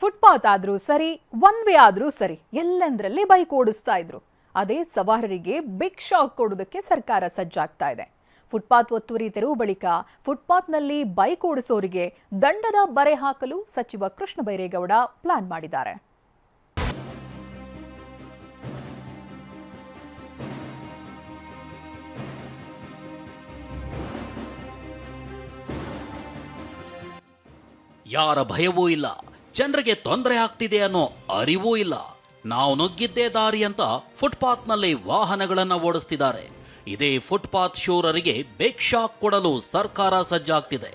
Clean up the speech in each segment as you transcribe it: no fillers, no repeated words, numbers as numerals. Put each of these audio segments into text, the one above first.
Footpath ಆದ್ರೂ ಸರಿ, one way ಆದ್ರೂ ಸರಿ, ಎಲ್ಲೆಂದರಲ್ಲಿ ಬೈಕ್ ಓಡಿಸ್ತಾ ಇದ್ರು. ಅದೇ ಸವಾರರಿಗೆ ಬಿಗ್ ಶಾಕ್ ಕೊಡೋದಕ್ಕೆ ಸರ್ಕಾರ ಸಜ್ಜಾಗ್ತಾ ಇದೆ. ಫುಟ್ಪಾತ್ ಒತ್ತುವರಿ ತೆರವು ಬಳಿಕ ಫುಟ್ಪಾತ್ನಲ್ಲಿ ಬೈಕ್ ಓಡಿಸೋರಿಗೆ ದಂಡದ ಬರೆ ಹಾಕಲು ಸಚಿವ ಕೃಷ್ಣ ಬೈರೇಗೌಡ ಪ್ಲಾನ್ ಮಾಡಿದ್ದಾರೆ. ಯಾರ ಭಯವೂ ಇಲ್ಲ, ಜನರಿಗೆ ತೊಂದರೆ ಆಗ್ತಿದೆ ಅನ್ನೋ ಅರಿವೂ ಇಲ್ಲ. ನಾವು ನುಗ್ಗಿದ್ದೇ ದಾರಿ ಅಂತ ಫುಟ್ಪಾತ್ನಲ್ಲಿ ವಾಹನಗಳನ್ನು ಓಡಿಸ್ತಿದ್ದಾರೆ. ಇದೇ ಫುಟ್ಪಾತ್ ಶೂರರಿಗೆ ಬಿಗ್ ಶಾಕ್ ಕೊಡಲು ಸರ್ಕಾರ ಸಜ್ಜಾಗ್ತಿದೆ.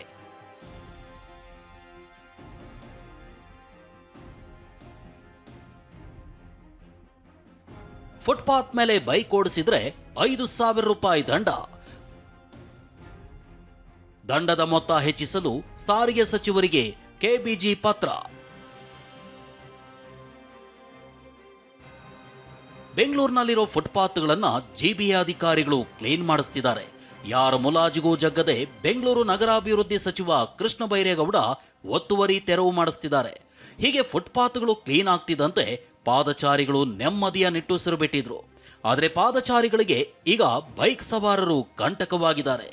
ಫುಟ್ಪಾತ್ ಮೇಲೆ ಬೈಕ್ ಓಡಿಸಿದ್ರೆ 5,000 ರೂಪಾಯಿ ದಂಡ. ದಂಡದ ಮೊತ್ತ ಹೆಚ್ಚಿಸಲು ಸಾರಿಗೆ ಸಚಿವರಿಗೆ ಕೆಬಿಜಿ ಪತ್ರ. ಬೆಂಗಳೂರಿನಲ್ಲಿರೋ ಫುಟ್ಪಾತ್ಗಳನ್ನು ಜಿಬಿಎ ಅಧಿಕಾರಿಗಳು ಕ್ಲೀನ್ ಮಾಡಿಸ್ತಿದ್ದಾರೆ. ಯಾರ ಮುಲಾಜಿಗೂ ಜಗ್ಗದೆ ಬೆಂಗಳೂರು ನಗರಾಭಿವೃದ್ಧಿ ಸಚಿವ ಕೃಷ್ಣ ಬೈರೇಗೌಡ ಒತ್ತುವರಿ ತೆರವು ಮಾಡಿಸ್ತಿದ್ದಾರೆ. ಹೀಗೆ ಫುಟ್ಪಾತ್ಗಳು ಕ್ಲೀನ್ ಆಗ್ತಿದ್ದಂತೆ ಪಾದಚಾರಿಗಳು ನೆಮ್ಮದಿಯ ನಿಟ್ಟುಸಿರು ಬಿಟ್ಟಿದ್ರು. ಆದರೆ ಪಾದಚಾರಿಗಳಿಗೆ ಈಗ ಬೈಕ್ ಸವಾರರು ಕಂಟಕವಾಗಿದ್ದಾರೆ.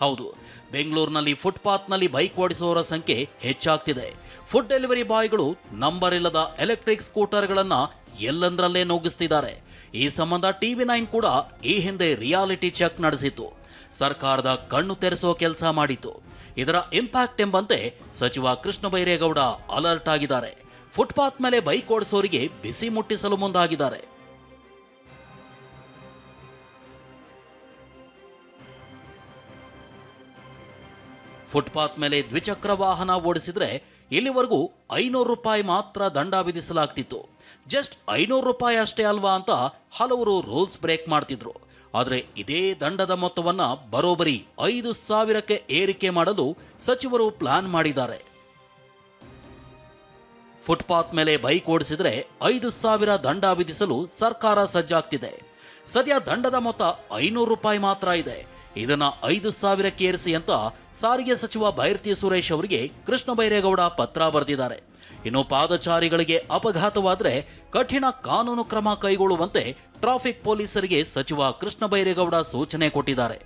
ಹೌದು, ಬೆಂಗಳೂರಿನಲ್ಲಿ ಫುಟ್ಪಾತ್ನಲ್ಲಿ ಬೈಕ್ ಓಡಿಸುವವರ ಸಂಖ್ಯೆ ಹೆಚ್ಚಾಗ್ತಿದೆ. ಫುಡ್ ಡೆಲಿವರಿ ಬಾಯ್ಗಳು ನಂಬರ್ ಇಲ್ಲದ ಎಲೆಕ್ಟ್ರಿಕ್ ಸ್ಕೂಟರ್ಗಳನ್ನು ಎಲ್ಲಂದರಲ್ಲೇ ನುಗ್ಗಿಸ್ತಿದ್ದಾರೆ. ಈ ಸಂಬಂಧ TV9 ಕೂಡ ಈ ಹಿಂದೆ ರಿಯಾಲಿಟಿ ಚೆಕ್ ನಡೆಸಿತ್ತು. ಸರ್ಕಾರದ ಕಣ್ಣು ತೆರೆಸೋ ಕೆಲಸ ಮಾಡಿತು. ಇದರ ಇಂಪ್ಯಾಕ್ಟ್ ಎಂಬಂತೆ ಸಚಿವ ಕೃಷ್ಣ ಬೈರೇಗೌಡ ಅಲರ್ಟ್ ಆಗಿದ್ದಾರೆ. ಫುಟ್ಪಾತ್ ಮೇಲೆ ಬೈಕ್ ಓಡಿಸೋರಿಗೆ ಬಿಸಿ ಮುಟ್ಟಿಸಲು ಮುಂದಾಗಿದ್ದಾರೆ. ಫುಟ್ಪಾತ್ ಮೇಲೆ ದ್ವಿಚಕ್ರ ವಾಹನ ಓಡಿಸಿದ್ರೆ ಇಲ್ಲಿವರೆಗೂ 500 ರೂಪಾಯಿ ಮಾತ್ರ ದಂಡ ವಿಧಿಸಲಾಗ್ತಿತ್ತು. ಜಸ್ಟ್ 500 ರೂಪಾಯಿ ಅಷ್ಟೇ ಅಲ್ವಾ ಅಂತ ಹಲವರು ರೂಲ್ಸ್ ಬ್ರೇಕ್ ಮಾಡ್ತಿದ್ರು. ಆದರೆ ಇದೇ ದಂಡದ ಮೊತ್ತವನ್ನ ಬರೋಬ್ಬರಿ 5,000ಕ್ಕೆ ಏರಿಕೆ ಮಾಡಲು ಸಚಿವರು ಪ್ಲಾನ್ ಮಾಡಿದ್ದಾರೆ. ಫುಟ್ಪಾತ್ ಮೇಲೆ ಬೈಕ್ ಓಡಿಸಿದ್ರೆ 5,000 ದಂಡ ವಿಧಿಸಲು ಸರ್ಕಾರ ಸಜ್ಜಾಗ್ತಿದೆ. ಸದ್ಯ ದಂಡದ ಮೊತ್ತ 500 ರೂಪಾಯಿ ಮಾತ್ರ ಇದೆ. ಇದನ್ನ 5,000ಕ್ಕೆ ಏರಿಸಿ ಅಂತ ಸಾರಿಗೆ ಸಚಿವ ಬೈರತಿ ಸುರೇಶ್ ಅವರಿಗೆ ಕೃಷ್ಣ ಬೈರೇಗೌಡ ಪತ್ರ ಬರೆದಿದ್ದಾರೆ. ಇನ್ನು ಪಾದಚಾರಿಗಳಿಗೆ ಅಪಘಾತವಾದರೆ ಕಠಿಣ ಕಾನೂನು ಕ್ರಮ ಕೈಗೊಳ್ಳುವಂತೆ ಟ್ರಾಫಿಕ್ ಪೊಲೀಸರಿಗೆ ಸಚಿವ ಕೃಷ್ಣ ಬೈರೇಗೌಡ ಸೂಚನೆ ಕೊಟ್ಟಿದ್ದಾರೆ.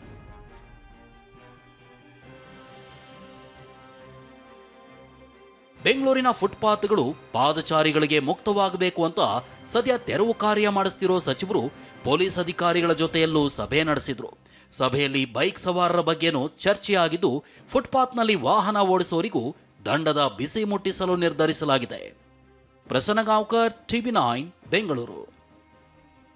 ಬೆಂಗಳೂರಿನ ಫುಟ್ಪಾತ್ಗಳು ಪಾದಚಾರಿಗಳಿಗೆ ಮುಕ್ತವಾಗಬೇಕು ಅಂತ ಸದ್ಯ ತೆರವು ಕಾರ್ಯ ಮಾಡಿಸ್ತಿರೋ ಸಚಿವರು ಪೊಲೀಸ್ ಅಧಿಕಾರಿಗಳ ಜೊತೆಯಲ್ಲೂ ಸಭೆ ನಡೆಸಿದ್ರು. ಸಭೆಯಲ್ಲಿ ಬೈಕ್ ಸವಾರರ ಬಗ್ಗೆನೂ ಚರ್ಚೆಯಾಗಿದ್ದು, ಫುಟ್ಪಾತ್ನಲ್ಲಿ ವಾಹನ ಓಡಿಸೋರಿಗೂ ದಂಡದ ಬಿಸಿ ಮುಟ್ಟಿಸಲು ನಿರ್ಧರಿಸಲಾಗಿದೆ. ಪ್ರಸನ್ನ ಗಾಂವ್ಕರ್, TV9 ಬೆಂಗಳೂರು.